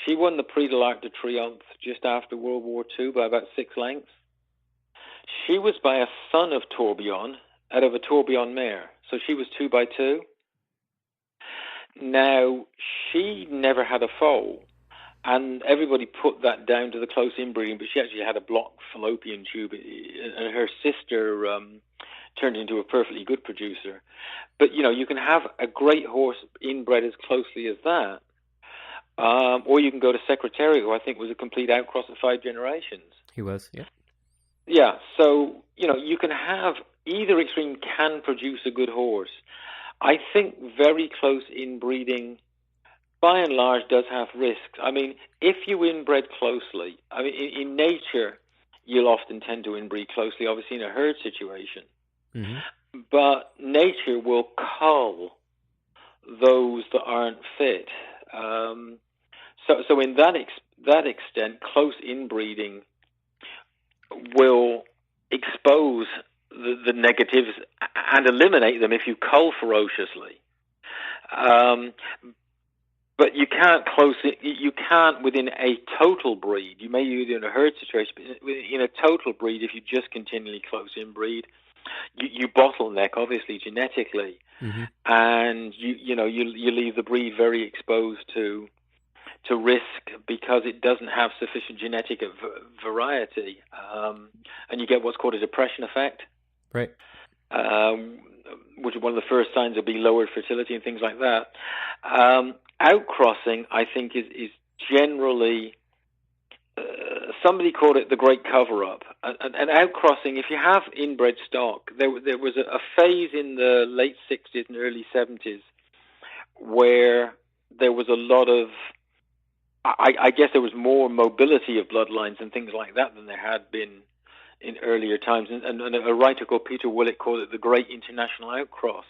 She won the Prix de l'Arc de Triomphe just after World War II by about 6 lengths. She was by a son of Tourbillon out of a Tourbillon mare, so she was 2 by 2. Now, she never had a foal, and everybody put that down to the close inbreeding, but she actually had a blocked fallopian tube, and her sister turned into a perfectly good producer. But, you can have a great horse inbred as closely as that, or you can go to Secretariat, who I think was a complete outcross of 5 generations. He was, yeah. Yeah, so, you can have either extreme can produce a good horse. I think very close inbreeding, by and large, does have risks. I mean, if you inbred closely, I mean, in nature, you'll often tend to inbreed closely, obviously in a herd situation. Mm-hmm. But nature will cull those that aren't fit. So in that extent, close inbreeding will expose the negatives and eliminate them if you cull ferociously. But you can't you can't within a total breed. You may do it in a herd situation, but in a total breed, if you just continually close inbreed, you bottleneck, obviously, genetically. Mm-hmm. And you leave the breed very exposed to risk because it doesn't have sufficient genetic variety, and you get what's called a depression effect, right? Which one of the first signs will be lowered fertility and things like that. Outcrossing, I think, is generally somebody called it the great cover-up. And outcrossing, if you have inbred stock, there was a phase in the late 60s and early 70s where there was a lot of, I guess there was more mobility of bloodlines and things like that than there had been in earlier times. And a writer called Peter Willett called it the great international outcross.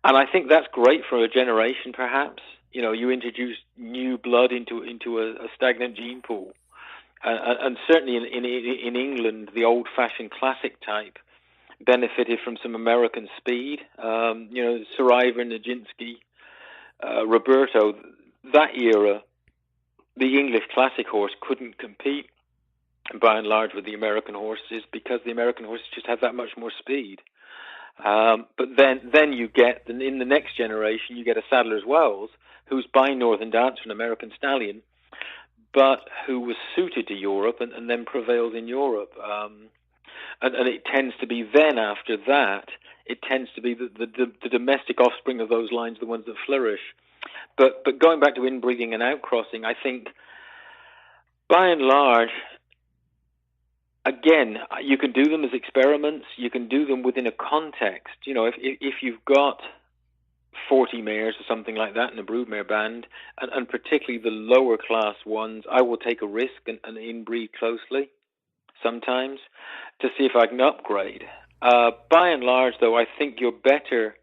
And I think that's great for a generation, perhaps. You introduce new blood into a stagnant gene pool. And certainly in England, the old-fashioned classic type benefited from some American speed. Sir Ivan, Nijinsky, Roberto, that era, the English classic horse couldn't compete, by and large, with the American horses because the American horses just have that much more speed. But then you get, in the next generation, you get a Sadler's Wells, who's by Northern Dancer, an American stallion, but who was suited to Europe and then prevailed in Europe. And it tends to be then, after that, it tends to be the domestic offspring of those lines, the ones that flourish. But going back to inbreeding and outcrossing, I think, by and large, again, you can do them as experiments. You can do them within a context. If you've got 40 mares or something like that in a broodmare band, and particularly the lower class ones, I will take a risk and inbreed closely sometimes to see if I can upgrade. By and large, though, I think you're better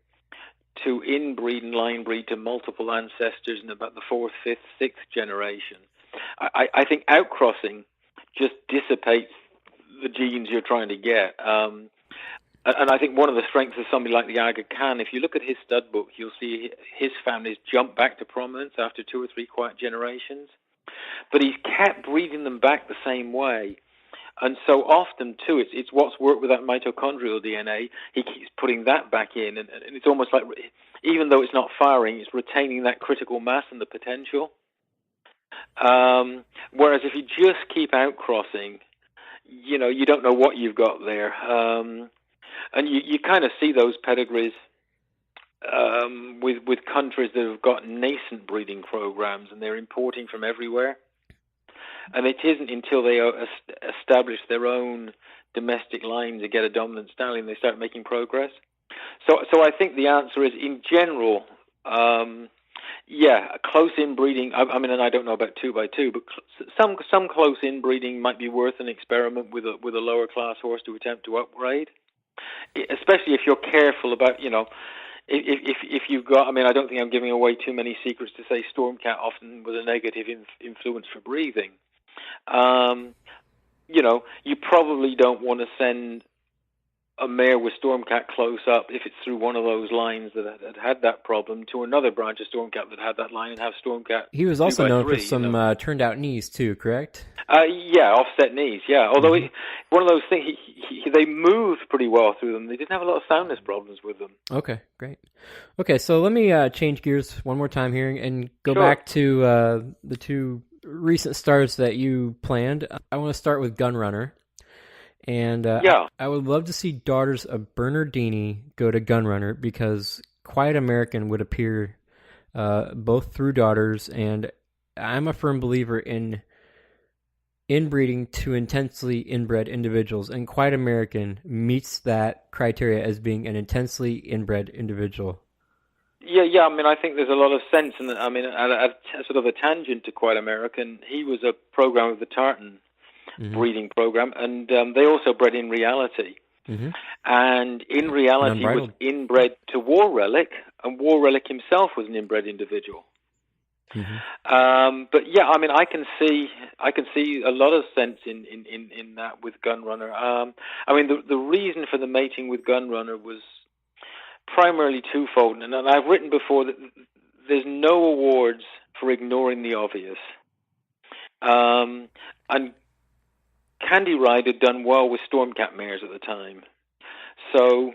to inbreed and line breed to multiple ancestors in about the 4th, 5th, 6th generation. I think outcrossing just dissipates the genes you're trying to get. And I think one of the strengths of somebody like the Aga Khan, if you look at his stud book, you'll see his family's jumped back to prominence after 2 or 3 quiet generations. But he's kept breeding them back the same way. And so often, too, it's what's worked with that mitochondrial DNA. He keeps putting that back in. And it's almost like, even though it's not firing, it's retaining that critical mass and the potential. Whereas if you just keep outcrossing, you don't know what you've got there. And you kind of see those pedigrees with countries that have got nascent breeding programs, and they're importing from everywhere. And it isn't until they establish their own domestic lines and get a dominant stallion they start making progress. So I think the answer is, in general, close inbreeding. I mean, and I don't know about 2 by 2, but some close inbreeding might be worth an experiment with a lower class horse to attempt to upgrade, especially if you're careful about, if you've got. I mean, I don't think I'm giving away too many secrets to say Stormcat often was a negative influence for breathing. You probably don't want to send a mare with Stormcat close up, if it's through one of those lines that had that problem, to another branch of Stormcat that had that line and have Stormcat. He was also known for some turned out knees too, correct? Yeah, offset knees. Yeah, although one of those things, they moved pretty well through them. They didn't have a lot of soundness problems with them. Okay, great. Okay, so let me change gears one more time here and go Sure. back to the two recent starts that you planned. I want to start with Gunrunner. And I would love to see Daughters of Bernardini go to Gunrunner, because Quiet American would appear both through Daughters, and I'm a firm believer in inbreeding to intensely inbred individuals, and Quiet American meets that criteria as being an intensely inbred individual. Yeah. I mean, I think there's a lot of sense in that. I mean, a sort of a tangent to Quiet American, he was a program of the Tartan breeding program, and they also bred in reality. And in reality was inbred to War Relic, and War Relic himself was an inbred individual. But yeah, I mean, I can see a lot of sense in that with Gunrunner. I mean, the reason for the mating with Gunrunner was primarily twofold, and I've written before that there's no awards for ignoring the obvious. And Candy Ride had done well with Stormcat mares at the time, so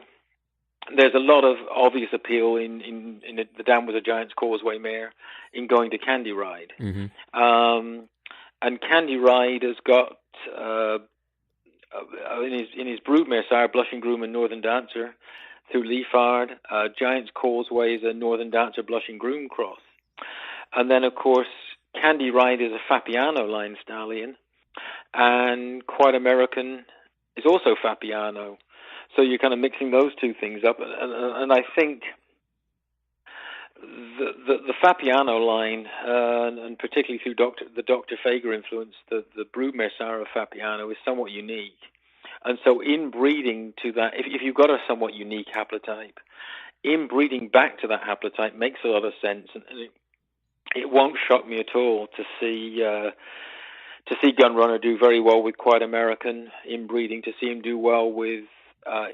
there's a lot of obvious appeal in the Dam was a Giant's Causeway mare in going to Candy Ride. And Candy Ride has got in his broodmare sire, Blushing Groom and Northern Dancer through Leafard. Giant's Causeway is a Northern Dancer Blushing Groom cross, and then of course Candy Ride is a Fapiano line stallion. And Quiet American is also Fapiano. So you're kind of mixing those two things up. And I think the Fapiano line, and particularly through the Dr. Fager influence, the broodmare sire of Fapiano is somewhat unique. And so in breeding to that, if you've got a somewhat unique haplotype, in breeding back to that haplotype makes a lot of sense. And it won't shock me at all to see Gunrunner do very well with Quiet American inbreeding, to see him do well with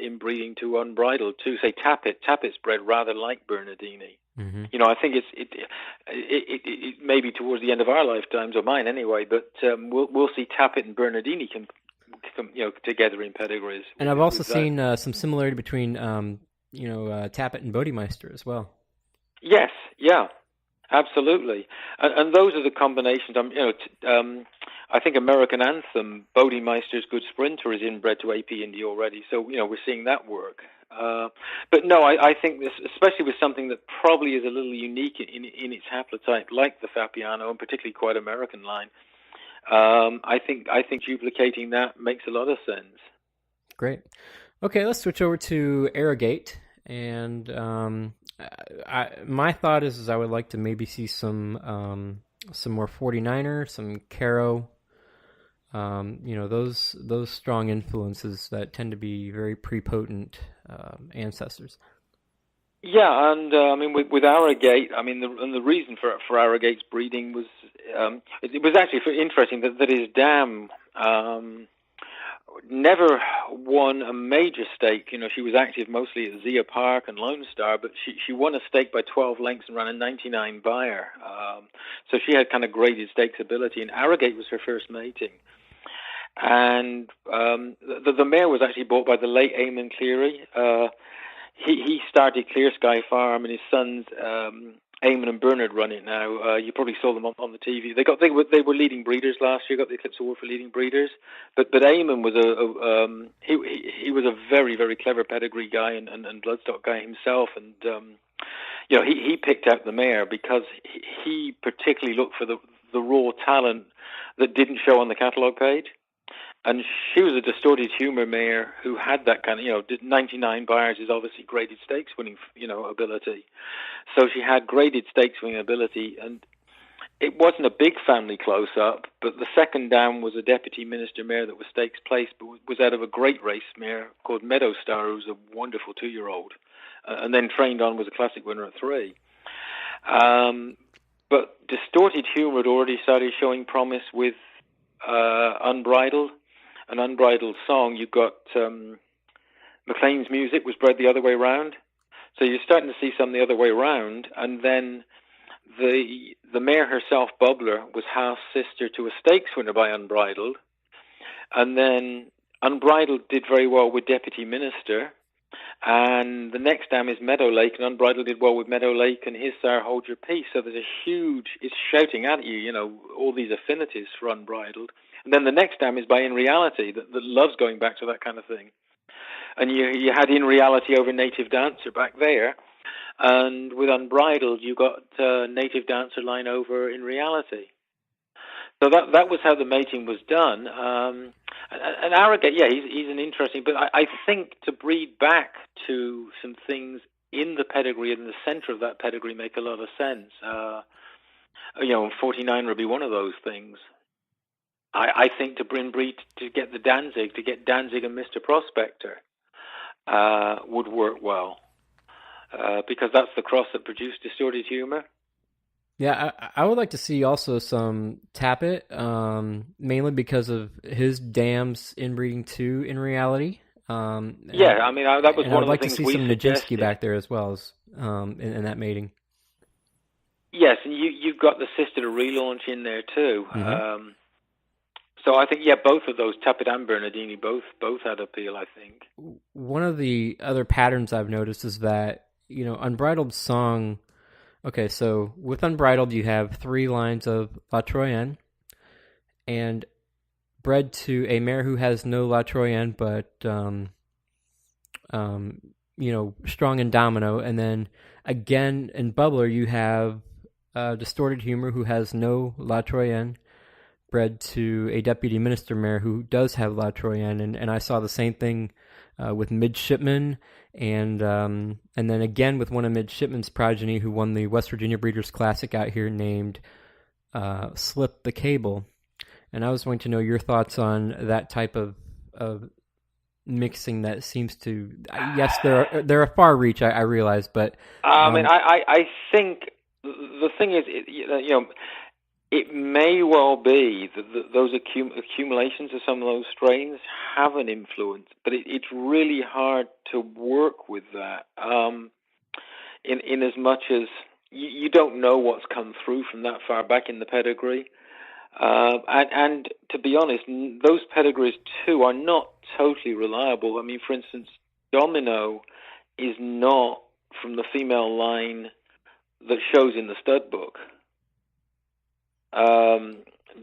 inbreeding to Unbridled too. Say Tappet. Tappet's bred rather like Bernardini. You know, I think it may be towards the end of our lifetimes, or mine anyway, but we'll see Tappet and Bernardini come together in pedigrees. And I've also seen some similarity between Tappet and Bodemeister as well. Yes, yeah. Absolutely, and those are the combinations. I think American Anthem, Bodemeister's Good Sprinter, is inbred to AP Indy already, so we're seeing that work. But no, I think this, especially with something that probably is a little unique in its haplotype, like the Fapiano and particularly Quiet American line. I think duplicating that makes a lot of sense. Great. Okay, let's switch over to Arrogate, and my thought is I would like to maybe see some more 49er, some Caro, those strong influences that tend to be very prepotent ancestors. Yeah, and I mean with Arrogate, I mean the reason for Arrogate's breeding was it was actually interesting that his dam never won a major stake. She was active mostly at Zia Park and Lone Star, but she won a stake by 12 lengths and ran a 99 buyer. So she had kind of graded stakes ability, and Arrogate was her first mating. And the mare was actually bought by the late Eamon Cleary. He started Clear Sky Farm, and his sons Eamon and Bernard run it now. You probably saw them on the TV. They were leading breeders last year. Got the Eclipse Award for leading breeders. But Eamon was he was a very, very clever pedigree guy and bloodstock guy himself, and he picked out the mare because he particularly looked for the raw talent that didn't show on the catalogue page. And she was a distorted humor mare who had that kind of, 99 buyers is obviously graded stakes winning, ability. So she had graded stakes winning ability, and it wasn't a big family close-up, but the second down was a deputy minister mare that was stakes placed, but was out of a great race mare called Meadow Star, who was a wonderful 2-year-old, and then trained on was a classic winner at 3. But distorted humor had already started showing promise with Unbridled. An Unbridled Song. You've got McLean's music was bred the other way around. So you're starting to see some the other way around, and then the mare herself, Bubbler, was half sister to a stakes winner by Unbridled, and then Unbridled did very well with Deputy Minister, and the next dam is Meadow Lake, and Unbridled did well with Meadow Lake and His Sire Hold Your Peace. So there's a huge, it's shouting at you, you know, all these affinities for Unbridled. And then the next dam is by In Reality, that loves going back to that kind of thing. And you had In Reality over Native Dancer back there, and with Unbridled you got Native Dancer line over In Reality. So that was how the mating was done. And Arrogate, yeah, he's an interesting, but I think to breed back to some things in the pedigree and the center of that pedigree make a lot of sense. You know, 49 would be one of those things. I think to breed to get the Danzig, to get Danzig and Mr. Prospector would work well, because that's the cross that produced Distorted Humor. Yeah, I would like to see also some Tappet, mainly because of his dams inbreeding too In Reality. Yeah, I mean, that was one of the things we suggested. I'd like to see some Nijinsky back there as well as in that mating. Yes, and you've got the Sister to relaunch in there too. Mm-hmm. So I think, yeah, both of those, Tappet and Bernardini, both had appeal, I think. One of the other patterns I've noticed is that, you know, Unbridled Song. Okay, so with Unbridled, you have 3 lines of La Troyenne, and bred to a mare who has no La Troyenne, but, you know, strong in Domino. And then again, in Bubbler, you have Distorted Humor, who has no La Troyenne, bred to a Deputy Minister mare who does have La Troyenne. And I saw the same thing with Midshipman, and then again with one of Midshipman's progeny who won the West Virginia Breeders' Classic out here, named Slip the Cable. And I was wanting to know your thoughts on that type of mixing that seems to, yes, they're a far reach, I realize, but I mean, I think the thing is, you know, it may well be that those accumulations of some of those strains have an influence, but it's really hard to work with that. In as much as you don't know what's come through from that far back in the pedigree, and to be honest, those pedigrees too are not totally reliable. I mean, for instance, Domino is not from the female line that shows in the stud book.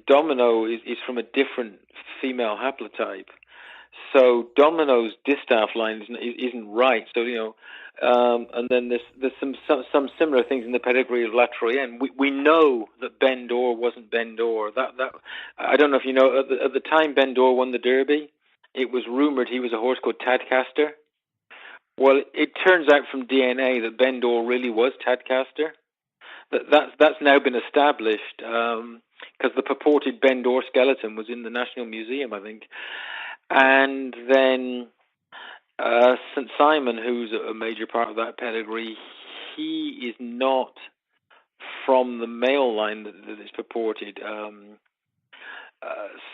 Domino is from a different female haplotype, so Domino's distaff line isn't right. So, you know, and then there's some similar things in the pedigree of La Troyenne. We know that Ben Dor wasn't Ben Dor. That I don't know if you know. At the time Ben Dor won the Derby, it was rumored he was a horse called Tadcaster. Well, it turns out from DNA that Ben Dor really was Tadcaster. That's now been established because the purported Ben Dor skeleton was in the National Museum, I think. And then St. Simon, who's a major part of that pedigree, he is not from the male line that is purported.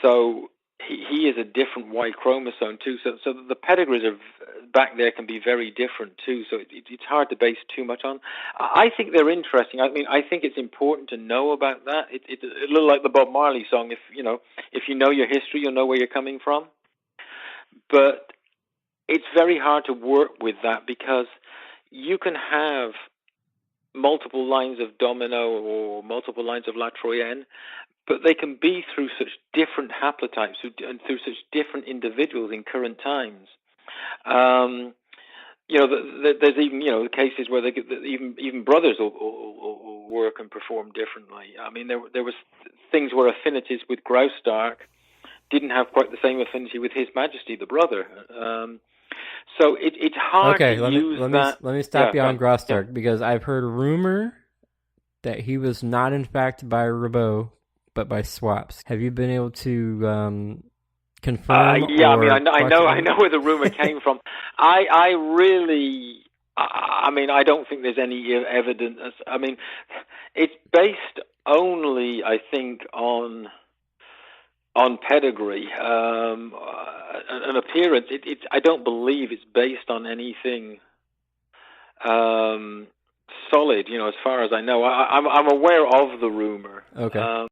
So he is a different Y chromosome too. So the pedigrees are back there can be very different too. So it's hard to base too much on. I think they're interesting. I mean, I think it's important to know about that. It's a little like the Bob Marley song. If you know your history, you'll know where you're coming from. But it's very hard to work with that because you can have multiple lines of Domino or multiple lines of La Troyenne, but they can be through such different haplotypes and through such different individuals in current times. You know, there's even, you know, cases where even brothers will work and perform differently. I mean, there was things where affinities with Graustark didn't have quite the same affinity with His Majesty, the brother. So it's hard to use that. Let me stop you on Graustark, because I've heard a rumor that he was not in fact by Rabot, but by swaps. Have you been able to confirm? Yeah, I mean, I know where the rumor came from. I don't think there's any evidence. I mean, it's based only, I think, on on Pedigree. An appearance. I don't believe it's based on anything solid. As far as I know, I'm aware of the rumor. Okay.